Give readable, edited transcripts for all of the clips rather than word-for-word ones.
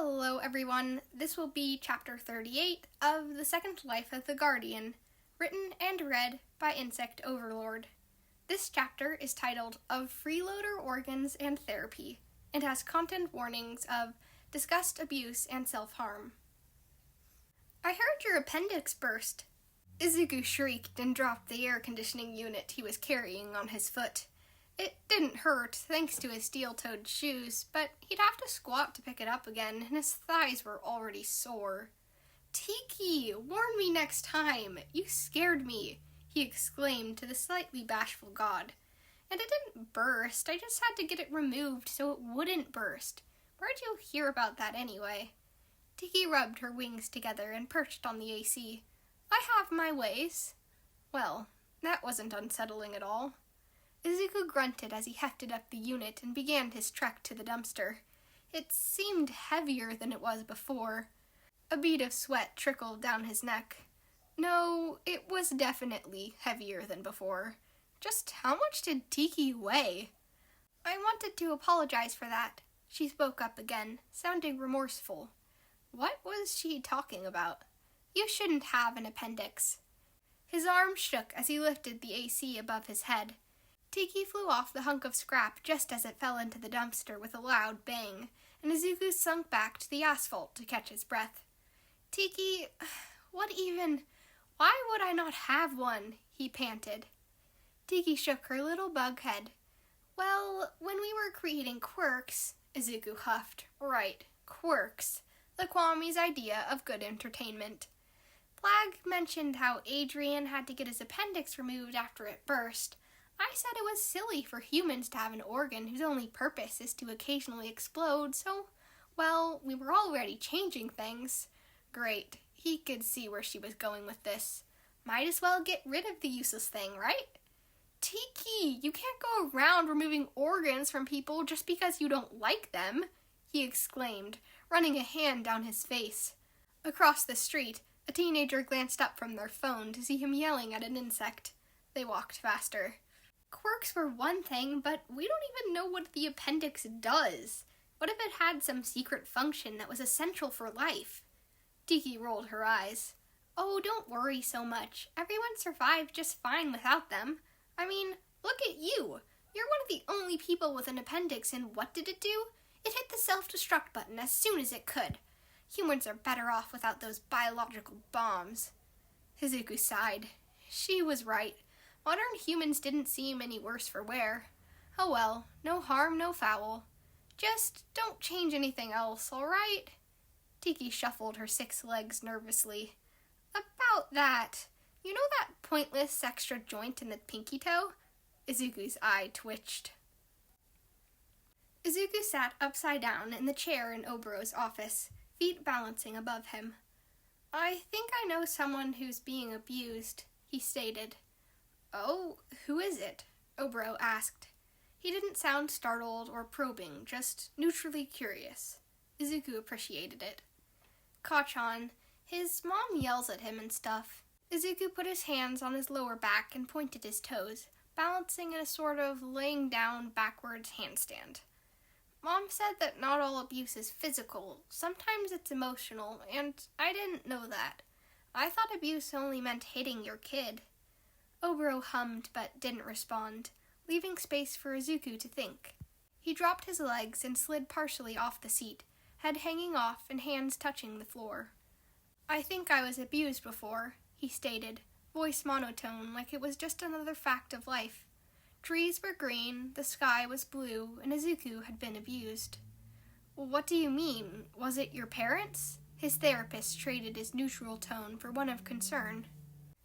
Hello everyone, this will be chapter 38 of The Second Life of the Guardian, written and read by Insect Overlord. This chapter is titled Of Freeloader Organs and Therapy, and has content warnings of disgust, abuse, and self-harm. I heard your appendix burst. Izuku shrieked and dropped the air conditioning unit he was carrying on his foot. It didn't hurt, thanks to his steel-toed shoes, but he'd have to squat to pick it up again, and his thighs were already sore. "Tiki, warn me next time! You scared me!" he exclaimed to the slightly bashful god. "And it didn't burst, I just had to get it removed so it wouldn't burst. Where'd you hear about that anyway?" Tiki rubbed her wings together and perched on the AC. "I have my ways." Well, that wasn't unsettling at all. Izuku grunted as he hefted up the unit and began his trek to the dumpster. It seemed heavier than it was before. A bead of sweat trickled down his neck. No, it was definitely heavier than before. Just how much did Tiki weigh? "I wanted to apologize for that," she spoke up again, sounding remorseful. What was she talking about? "You shouldn't have an appendix." His arm shook as he lifted the AC above his head. Tiki flew off the hunk of scrap just as it fell into the dumpster with a loud bang, and Izuku sunk back to the asphalt to catch his breath. "Tiki, why would I not have one?" he panted. Tiki shook her little bug head. "Well, when we were creating quirks," Izuku huffed. "Right, quirks. The Kwami's idea of good entertainment. Flag mentioned how Adrian had to get his appendix removed after it burst. I said it was silly for humans to have an organ whose only purpose is to occasionally explode, so, well, we were already changing things." Great. He could see where she was going with this. Might as well get rid of the useless thing, right? "Tiki, you can't go around removing organs from people just because you don't like them," he exclaimed, running a hand down his face. Across the street, a teenager glanced up from their phone to see him yelling at an insect. They walked faster. "Quirks were one thing, but we don't even know what the appendix does. What if it had some secret function that was essential for life?" Tiki rolled her eyes. "Oh, don't worry so much. Everyone survived just fine without them. I mean, look at you. You're one of the only people with an appendix, and what did it do? It hit the self-destruct button as soon as it could. Humans are better off without those biological bombs." Izuku sighed. She was right. Modern humans didn't seem any worse for wear. Oh well, no harm, no foul. Just don't change anything else, all right? Tiki shuffled her 6 legs nervously. "About that, you know that pointless extra joint in the pinky toe?" Izuku's eye twitched. Izuku sat upside down in the chair in Obero's office, feet balancing above him. "I think I know someone who's being abused," he stated. "Oh, who is it?" Obero asked. He didn't sound startled or probing, just neutrally curious. Izuku appreciated it. "Kachan. His mom yells at him and stuff." Izuku put his hands on his lower back and pointed his toes, balancing in a sort of laying down backwards handstand. "Mom said that not all abuse is physical. Sometimes it's emotional, and I didn't know that. I thought abuse only meant hitting your kid." Obero hummed but didn't respond, leaving space for Izuku to think. He dropped his legs and slid partially off the seat, head hanging off and hands touching the floor. "I think I was abused before," he stated, voice monotone like it was just another fact of life. Trees were green, the sky was blue, and Izuku had been abused. "What do you mean? Was it your parents?" His therapist traded his neutral tone for one of concern.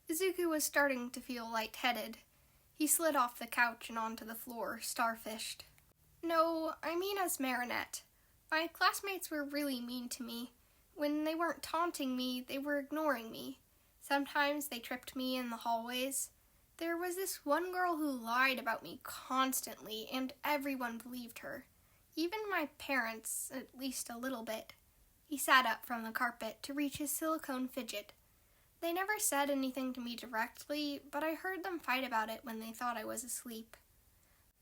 Izuku was starting to feel lightheaded. He slid off the couch and onto the floor, starfished. "No, I mean as Marinette. My classmates were really mean to me. When they weren't taunting me, they were ignoring me. Sometimes they tripped me in the hallways. There was this one girl who lied about me constantly, and everyone believed her. Even my parents, at least a little bit." He sat up from the carpet to reach his silicone fidget. "They never said anything to me directly, but I heard them fight about it when they thought I was asleep."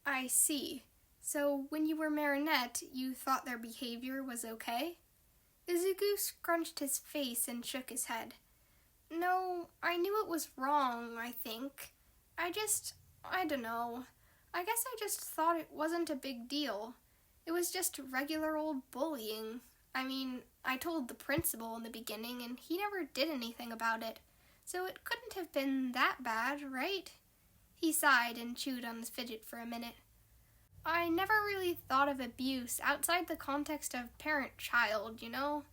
"I see. So when you were Marinette, you thought their behavior was okay?" Izuku scrunched his face and shook his head. No, I knew it was wrong, I think. I don't know. I guess I just thought it wasn't a big deal. It was just regular old bullying. I mean, I told the principal in the beginning, and he never did anything about it, so it couldn't have been that bad, right? He sighed and chewed on his fidget for a minute. I never really thought of abuse outside the context of parent-child, you know?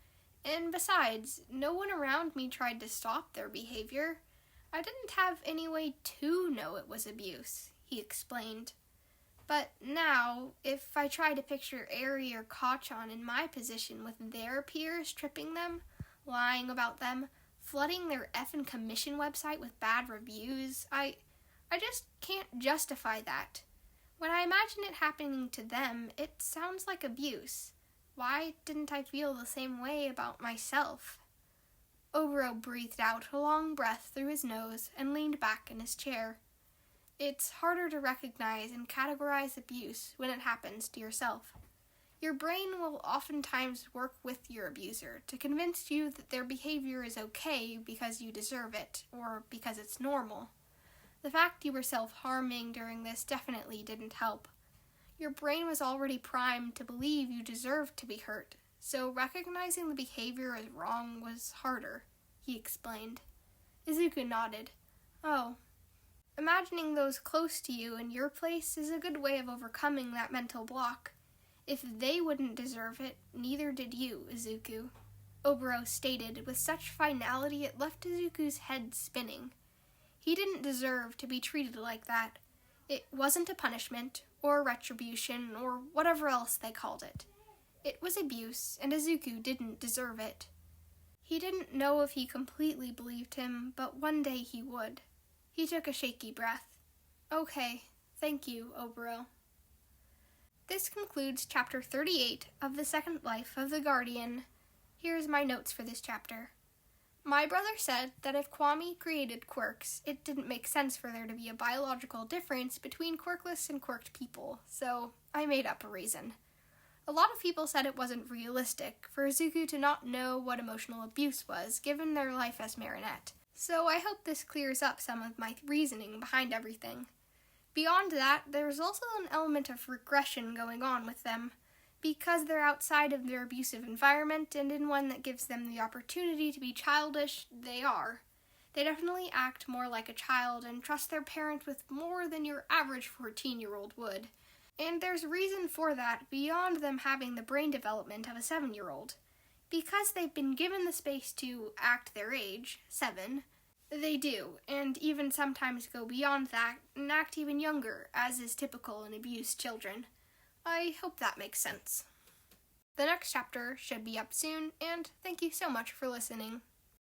And besides, no one around me tried to stop their behavior. I didn't have any way to know it was abuse, he explained. But now, if I try to picture Eri or Kachan in my position with their peers tripping them, lying about them, flooding their effing commission website with bad reviews, I just can't justify that. When I imagine it happening to them, it sounds like abuse. Why didn't I feel the same way about myself? Oboro breathed out a long breath through his nose and leaned back in his chair. It's harder to recognize and categorize abuse when it happens to yourself. Your brain will oftentimes work with your abuser to convince you that their behavior is okay because you deserve it, or because it's normal. The fact you were self-harming during this definitely didn't help. Your brain was already primed to believe you deserved to be hurt, so recognizing the behavior as wrong was harder, he explained. Izuku nodded. Oh. Imagining those close to you in your place is a good way of overcoming that mental block. If they wouldn't deserve it, neither did you, Izuku, Oboro stated with such finality it left Izuku's head spinning. He didn't deserve to be treated like that. It wasn't a punishment, or retribution, or whatever else they called it. It was abuse, and Izuku didn't deserve it. He didn't know if he completely believed him, but one day he would. He took a shaky breath. Okay, thank you, Oboro. This concludes Chapter 38 of The Second Life of the Guardian. Here's my notes for this chapter. My brother said that if Kwame created quirks, it didn't make sense for there to be a biological difference between quirkless and quirked people, so I made up a reason. A lot of people said it wasn't realistic for Izuku to not know what emotional abuse was, given their life as Marinette. So I hope this clears up some of my reasoning behind everything. Beyond that, there's also an element of regression going on with them. Because they're outside of their abusive environment and in one that gives them the opportunity to be childish, they are. They definitely act more like a child and trust their parent with more than your average 14-year-old would. And there's reason for that beyond them having the brain development of a 7-year-old. Because they've been given the space to act their age, 7, they do, and even sometimes go beyond that and act even younger, as is typical in abused children. I hope that makes sense. The next chapter should be up soon, and thank you so much for listening.